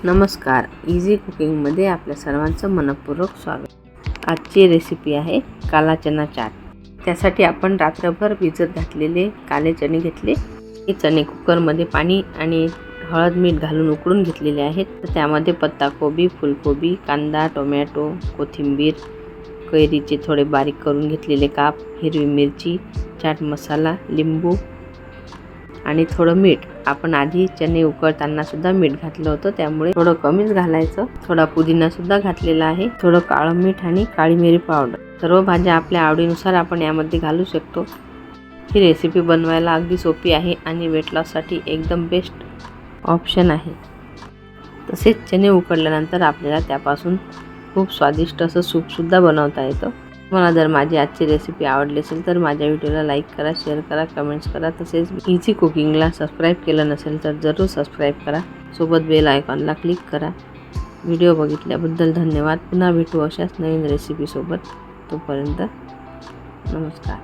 नमस्कार, इझी कुकिंगमध्ये आपल्या सर्वांचं मनपूर्वक स्वागत। आजची रेसिपी आहे काला चना चाट। त्यासाठी आपण रात्रभर भिजत घातलेले काले चणे घेतले। हे चणे कुकरमध्ये पाणी आणि हळद मीठ घालून उकळून घेतलेले आहेत। तर त्यामध्ये पत्ताकोबी, फुलकोबी, कांदा, टोमॅटो, कोथिंबीर, कैरीचे थोडे बारीक करून घेतलेले काप, हिरवी मिरची, चाट मसाला, लिंबू आणि थोडं मीठ। आपण आधी चणे उकळताना सुद्धा मीठ घातलं होतं, त्यामुळे थोडं कमीच घालायचं। थोडा पुदिना सुद्धा घातलेला आहे, थोडं काळं मीठ आणि काळी मिरी पावडर। सर्व भाज्या आपल्या आवडीनुसार आपण यामध्ये घालू शकतो। ही रेसिपी बनवायला अगदी सोपी आहे आणि वेट लॉससाठी एकदम बेस्ट ऑप्शन आहे। तसेच चणे उकडल्यानंतर आपल्याला त्यापासून खूप स्वादिष्ट असं सूप सुद्धा बनवता येतं। तुम्हाला जर माझी आजची रेसिपी आवडली असेल तर माझ्या व्हिडिओला लाईक करा, शेअर करा, कमेंट्स करा। तसेच इझी कुकिंगला सबस्क्राईब केलं नसेल तर जरूर सबस्क्राईब करा, सोबत बेल आयकॉनला क्लिक करा। व्हिडिओ बघितल्याबद्दल धन्यवाद। पुन्हा भेटू अशाच नवीन रेसिपीसोबत। तोपर्यंत नमस्कार।